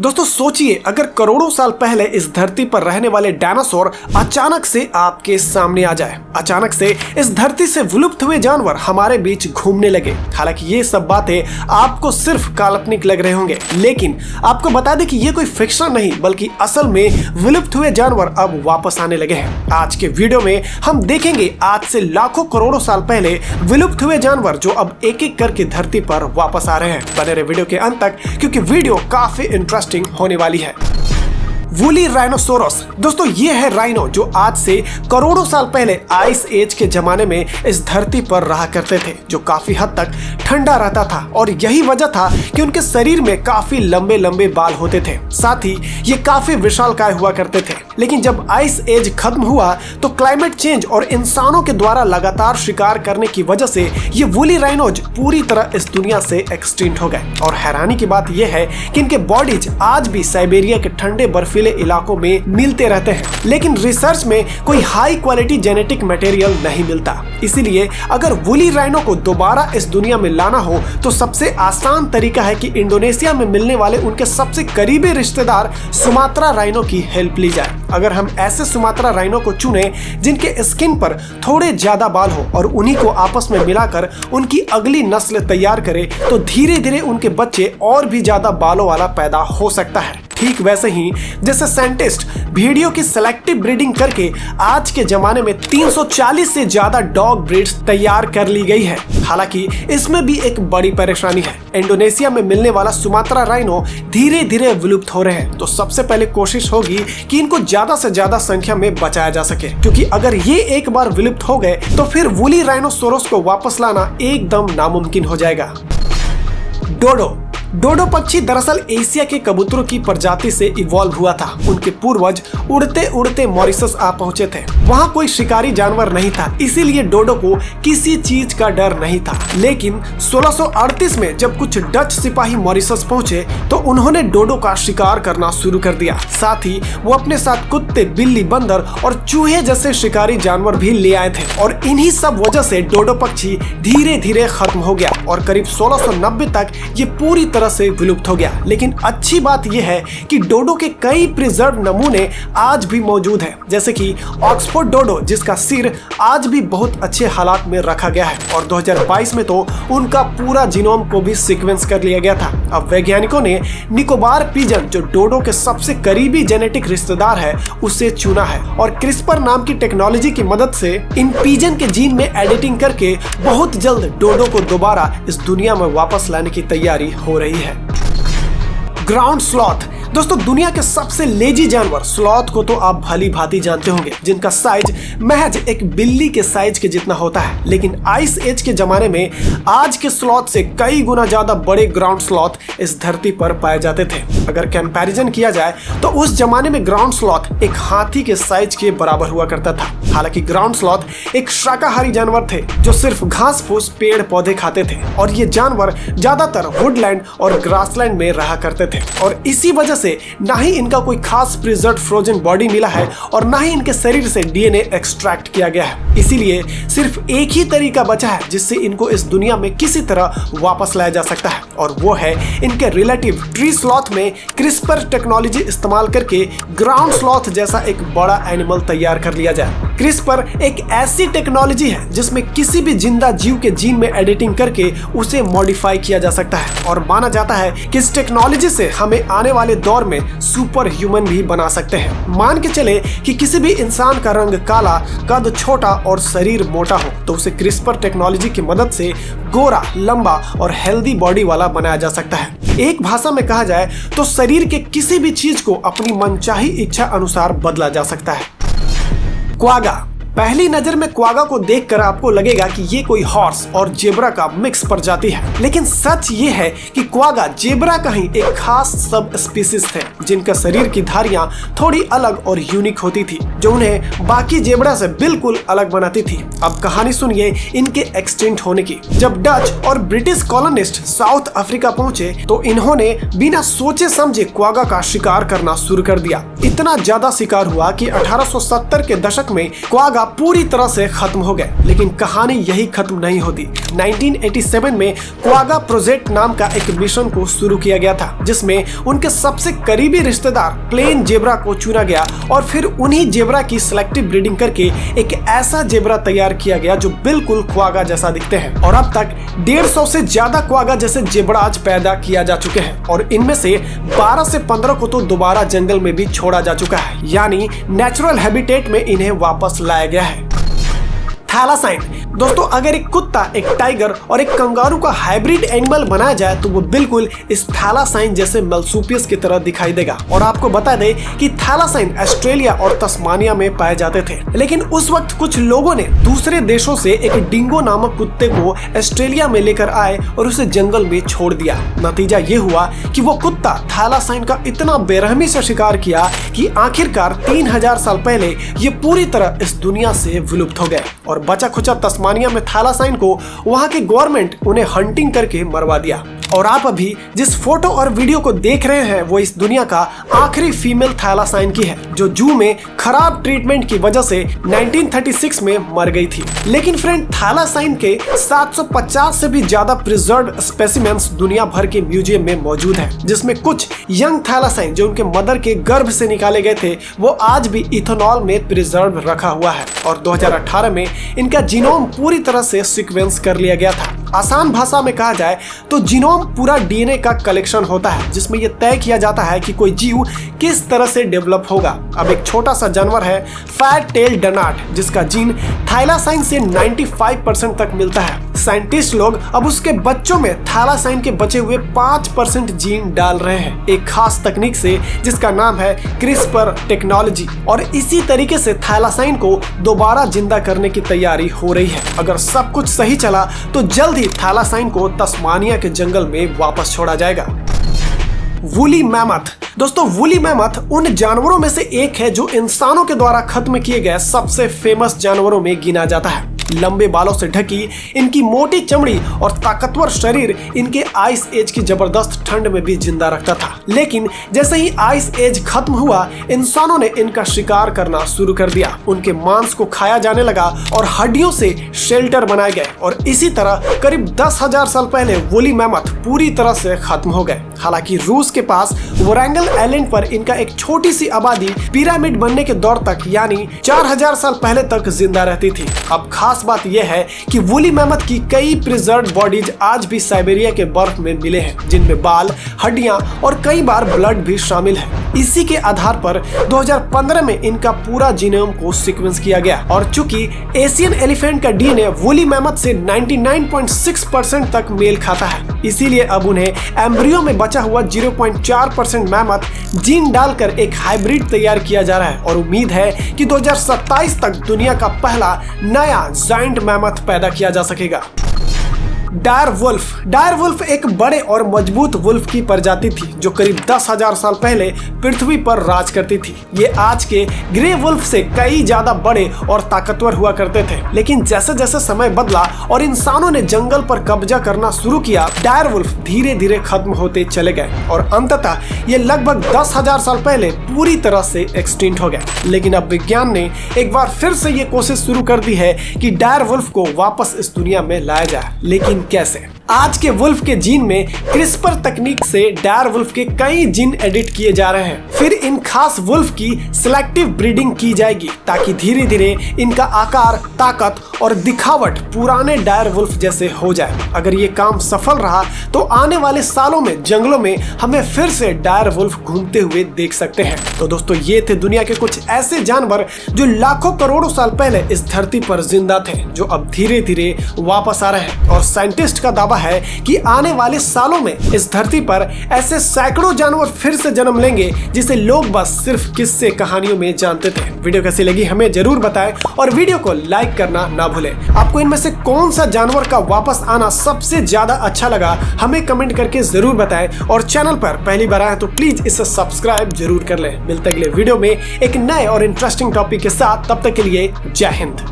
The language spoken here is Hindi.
दोस्तों सोचिए, अगर करोड़ों साल पहले इस धरती पर रहने वाले डायनासोर अचानक से आपके सामने आ जाए, अचानक से इस धरती से विलुप्त हुए जानवर हमारे बीच घूमने लगे। हालांकि ये सब बातें आपको सिर्फ काल्पनिक लग रहे होंगे, लेकिन आपको बता दें कि ये कोई फिक्शन नहीं बल्कि असल में विलुप्त हुए जानवर अब वापस आने लगे हैं। आज के वीडियो में हम देखेंगे आज से लाखों करोड़ों साल पहले विलुप्त हुए जानवर जो अब एक एक करके धरती पर वापस आ रहे हैं। बने रहे वीडियो के अंत तक क्योंकि वीडियो काफी इंटरेस्टिंग होने वाली है। वूली राइनोसोरस, दोस्तों ये है राइनो जो आज से करोड़ों साल पहले आइस एज के जमाने में इस धरती पर रहा करते थे, जो काफी हद तक ठंडा रहता था और यही वजह था कि उनके शरीर में काफी लंबे लंबे बाल होते थे। साथ ही ये काफी विशालकाय हुआ करते थे। लेकिन जब आइस एज खत्म हुआ तो क्लाइमेट चेंज और इंसानों के द्वारा लगातार शिकार करने की वजह से ये वूली राइनोज पूरी तरह इस दुनिया से एक्सटिंक्ट हो गए। और हैरानी की बात यह है कि इनके बॉडीज आज भी साइबेरिया के ठंडे बर्फीले इलाकों में मिलते रहते हैं, लेकिन रिसर्च में कोई हाई क्वालिटी जेनेटिक मटेरियल नहीं मिलता। इसीलिए अगर वूली राइनो को दोबारा इस दुनिया में लाना हो तो सबसे आसान तरीका है कि इंडोनेशिया में मिलने वाले उनके सबसे करीबी रिश्तेदार सुमात्रा राइनो की हेल्प ली जाए। अगर हम ऐसे सुमात्रा राइनो को चुने जिनके स्किन पर थोड़े ज्यादा बाल हो और उन्हीं को आपस में मिलाकर उनकी अगली नस्ल तैयार करें तो धीरे धीरे उनके बच्चे और भी ज्यादा बालों वाला पैदा हो सकता है। ठीक वैसे ही जैसे साइंटिस्ट भेड़ियों की सेलेक्टिव ब्रीडिंग करके आज के जमाने में 340 से ज्यादा डॉग ब्रीड्स तैयार कर ली गई है। हालांकि इसमें भी एक बड़ी परेशानी है, इंडोनेशिया में मिलने वाला सुमात्रा राइनो धीरे धीरे विलुप्त हो रहे हैं। तो सबसे पहले कोशिश होगी कि इनको ज्यादा से ज्यादा संख्या में बचाया जा सके, क्योंकि अगर ये एक बार विलुप्त हो गए तो फिर वूली राइनोसोरस को वापस लाना एकदम नामुमकिन हो जाएगा। डोडो पक्षी दरअसल एशिया के कबूतरों की प्रजाति से इवॉल्व हुआ था। उनके पूर्वज उड़ते उड़ते मॉरिशस आ पहुंचे थे। वहां कोई शिकारी जानवर नहीं था, इसीलिए डोडो को किसी चीज का डर नहीं था। लेकिन 1638 में जब कुछ डच सिपाही मॉरिशस पहुंचे तो उन्होंने डोडो का शिकार करना शुरू कर दिया। साथ ही वो अपने साथ कुत्ते, बिल्ली, बंदर और चूहे जैसे शिकारी जानवर भी ले आए थे। और इन्हीं सब वजह से डोडो पक्षी धीरे धीरे खत्म हो गया और करीब 1690 तक ये पूरी तरह से विलुप्त हो गया। लेकिन अच्छी बात यह है कि डोडो के कई प्रिजर्व नमूने आज भी मौजूद हैं, जैसे कि ऑक्सफोर्ड डोडो जिसका सिर आज भी बहुत अच्छे हालात में रखा गया है और 2022 में तो उनका पूरा जीनोम को भी सीक्वेंस कर लिया गया था। अब वैज्ञानिकों ने निकोबार पिजन जो डोडो के सबसे करीबी जेनेटिक रिश्तेदार है उसे चुना है और क्रिस्पर नाम की टेक्नोलॉजी की मदद से इन पिजन के जीन में एडिटिंग करके बहुत जल्द डोडो को दोबारा इस दुनिया में वापस लाने की तैयारी हो रही है। ग्राउंड स्लॉथ, दोस्तों दुनिया के सबसे लेजी जानवर स्लॉथ को तो आप भली भांति जानते होंगे, जिनका साइज महज एक बिल्ली के साइज के जितना होता है। लेकिन आइस एज के जमाने में आज के स्लॉथ से कई गुना ज्यादा बड़े ग्राउंड स्लॉथ इस धरती पर पाए जाते थे। अगर कंपैरिजन किया जाए तो उस जमाने में ग्राउंड स्लॉथ एक हाथी के साइज के बराबर हुआ करता था। हालांकि ग्राउंड स्लॉथ एक शाकाहारी जानवर थे जो सिर्फ घास फूस, पेड़ पौधे खाते थे और ये जानवर ज्यादातर वुडलैंड और ग्रासलैंड में रहा करते थे। और इसी वजह से ना ही इनका कोई खास प्रिजर्व्ड फ्रोजन बॉडी मिला है और ना ही इनके शरीर से डीएनए एक्सट्रैक्ट किया गया है। इसीलिए सिर्फ एक ही तरीका बचा है जिससे इनको इस दुनिया में किसी तरह वापस लाया जा सकता है और वो है इनके रिलेटिव ट्री स्लॉथ में क्रिस्पर टेक्नोलॉजी इस्तेमाल करके ग्राउंड स्लॉथ जैसा एक बड़ा एनिमल तैयार कर लिया जाए। क्रिस्पर एक ऐसी टेक्नोलॉजी है जिसमें किसी भी जिंदा जीव के जीन में एडिटिंग करके उसे मॉडिफाई किया जा सकता है और माना जाता है कि इस टेक्नोलॉजी से हमें आने वाले दौर में सुपर ह्यूमन भी बना सकते हैं। मान के चले कि किसी भी इंसान का रंग काला, कद छोटा और शरीर मोटा हो तो उसे क्रिस्पर टेक्नोलॉजी की मदद से गोरा, लंबा और हेल्दी बॉडी वाला बनाया जा सकता है। एक भाषा में कहा जाए तो शरीर के किसी भी चीज को अपनी मनचाही इच्छा अनुसार बदला जा सकता है। क्वागा, पहली नजर में क्वागा को देखकर आपको लगेगा कि ये कोई हॉर्स और जेब्रा का मिक्स प्रजाति है, लेकिन सच ये है कि क्वागा जेब्रा का ही एक खास सब स्पीसीज थे जिनका शरीर की धारियां थोड़ी अलग और यूनिक होती थी जो उन्हें बाकी जेब्रा से बिल्कुल अलग बनाती थी। अब कहानी सुनिए इनके एक्सटिंक्ट होने की। जब डच और ब्रिटिश कॉलोनिस्ट साउथ अफ्रीका पहुंचे तो इन्होंने बिना सोचे समझे क्वागा का शिकार करना शुरू कर दिया। इतना ज्यादा शिकार हुआ कि 1870 के दशक में क्वागा क्वागा पूरी तरह से खत्म हो गए। लेकिन कहानी यही खत्म नहीं होती। 1987 में क्वागा प्रोजेक्ट नाम का एक मिशन को शुरू किया गया था, जिसमें उनके सबसे करीबी रिश्तेदार प्लेन जेब्रा को चुना गया और फिर उन्हीं जेब्रा की सिलेक्टिव ब्रीडिंग करके एक ऐसा जेब्रा तैयार किया गया जो बिल्कुल क्वागा जैसा दिखते हैं। और अब तक 150 से ज्यादा क्वागा जैसे जेब्राज पैदा किया जा चुके हैं और इनमें से 12 से 15 को तो दोबारा जंगल में भी छोड़ा जा चुका है, यानी नेचुरल हैबिटेट में इन्हें वापस लाया गया है। थैलासाइन दोस्तों, अगर एक कुत्ता, एक टाइगर और एक कंगारू का हाइब्रिड एनिमल बनाया जाए तो वो बिल्कुल इस थैलासाइन जैसे मेलसूपियस की तरह दिखाई देगा। और आपको बता दें कि थैलासाइन ऑस्ट्रेलिया और तस्मानिया में पाए जाते थे, लेकिन उस वक्त कुछ लोगों ने दूसरे देशों से एक डिंगो नामक कुत्ते को ऑस्ट्रेलिया में लेकर आए और उसे जंगल में छोड़ दिया। नतीजा ये हुआ कि वो कुत्ता थैलासाइन का इतना बेरहमी से शिकार किया कि आखिरकार 3000 साल पहले ये पूरी तरह इस दुनिया से विलुप्त हो गए और बचा खुचा तस्मानिया में थैलासाइन को वहां की गवर्नमेंट उन्हें हंटिंग करके मरवा दिया। और आप अभी जिस फोटो और वीडियो को देख रहे हैं वो इस दुनिया का आखिरी फीमेल थैलासाइन की है, जो जू में खराब ट्रीटमेंट की वजह से 1936 में मर गई थी। लेकिन फ्रेंड, थैलासाइन के 750 से भी ज्यादा प्रिजर्व्ड स्पेसिमेंस दुनिया भर के म्यूजियम में मौजूद है, जिसमें कुछ यंग थैलासाइन जो उनके मदर के गर्भ से निकाले गए थे वो आज भी इथेनॉल में प्रिजर्व रखा हुआ है। और 2018 में इनका जीनोम पूरी तरह से सीक्वेंस कर लिया गया था। आसान भाषा में कहा जाए तो जीनोम पूरा डीएनए का कलेक्शन होता है, जिसमें यह तय किया जाता है कि कोई जीव किस तरह से डेवलप होगा। अब एक छोटा सा जानवर है फैट टेल डनाट, जिसका जीन थैलासाइन से 95% तक मिलता है। साइंटिस्ट लोग अब उसके बच्चों में थैलासाइन के बचे हुए 5% जीन डाल रहे हैं, एक खास तकनीक से जिसका नाम है क्रिस्पर टेक्नोलॉजी। और इसी तरीके से थैलासाइन को दोबारा जिंदा करने की तैयारी हो रही है। अगर सब कुछ सही चला तो जल्द ही थैलासाइन को तस्मानिया के जंगल में वापस छोड़ा जाएगा। वूली मैमथ दोस्तों, वूली मैमथ उन जानवरों में से एक है जो इंसानों के द्वारा खत्म किए गए सबसे फेमस जानवरों में गिना जाता है। लंबे बालों से ढकी इनकी मोटी चमड़ी और ताकतवर शरीर इनके आइस एज की जबरदस्त ठंड में भी जिंदा रखता था। लेकिन जैसे ही आइस एज खत्म हुआ, इंसानों ने इनका शिकार करना शुरू कर दिया। उनके मांस को खाया जाने लगा और हड्डियों से शेल्टर बनाए गए और इसी तरह करीब 10,000 साल पहले वूली मैमथ पूरी तरह से खत्म हो गए। हालांकि रूस के पास वोरंगल आइलैंड पर इनका एक छोटी सी आबादी पिरामिड बनने के दौर तक यानी 4000 साल पहले तक जिंदा रहती थी। अब खास बात यह है कि वूली मैमथ की कई प्रिजर्व्ड बॉडीज आज भी साइबेरिया के बर्फ में मिले हैं, जिनमें बाल, हड्डियां और कई बार ब्लड भी शामिल है। इसी के आधार पर 2015 में इनका पूरा जीनोम को सीक्वेंस किया गया और चूंकि एशियन एलिफेंट का डीएनए वूली मैमथ से 99.6% तक मेल खाता है, इसीलिए अब उन्हें एम्ब्रियो में बचा हुआ 0.4% मैमथ जीन डालकर एक हाइब्रिड तैयार किया जा रहा है। और उम्मीद है कि 2027 तक दुनिया का पहला नया जायंट मैमथ पैदा किया जा सकेगा। डायर वुल्फ एक बड़े और मजबूत वुल्फ की प्रजाति थी जो करीब 10,000 साल पहले पृथ्वी पर राज करती थी। ये आज के ग्रे वुल्फ से कई ज्यादा बड़े और ताकतवर हुआ करते थे। लेकिन जैसे जैसे समय बदला और इंसानों ने जंगल पर कब्जा करना शुरू किया, डायर वुल्फ धीरे धीरे खत्म होते चले गए और अंततः ये लगभग 10,000 साल पहले पूरी तरह से एक्सटिंक्ट हो गए। लेकिन अब विज्ञान ने एक बार फिर से ये कोशिश शुरू कर दी है कि डायर वुल्फ को वापस इस दुनिया में लाया जाए। लेकिन कैसे? आज के वुल्फ के जीन में क्रिस्पर तकनीक से डायर वुल्फ के कई जीन एडिट किए जा रहे हैं। फिर इन खास वुल्फ की सिलेक्टिव ब्रीडिंग की जाएगी ताकि धीरे धीरे इनका आकार, ताकत और दिखावट पुराने डायर वुल्फ जैसे हो जाए। अगर ये काम सफल रहा तो आने वाले सालों में जंगलों में हमें फिर से डायर वुल्फ घूमते हुए देख सकते हैं। तो दोस्तों, ये थे दुनिया के कुछ ऐसे जानवर जो लाखों करोड़ों साल पहले इस धरती पर जिंदा थे, जो अब धीरे धीरे वापस आ रहे हैं। और साइंटिस्ट का दावा है कि आने वाले सालों में इस धरती पर ऐसे सैकड़ों जानवर फिर से जन्म लेंगे जिसे लोग बस सिर्फ किस्से कहानियों में जानते थे। वीडियो कैसी लगी हमें जरूर बताएं और वीडियो को लाइक करना ना भूलें। आपको इनमें से कौन सा जानवर का वापस आना सबसे ज्यादा अच्छा लगा हमें कमेंट करके जरूर बताएं और चैनल पर पहली बार आए तो प्लीज इसे सब्सक्राइब जरूर कर लें। मिलते अगले वीडियो में एक नए और इंटरेस्टिंग टॉपिक के साथ, तब तक के लिए जय हिंद।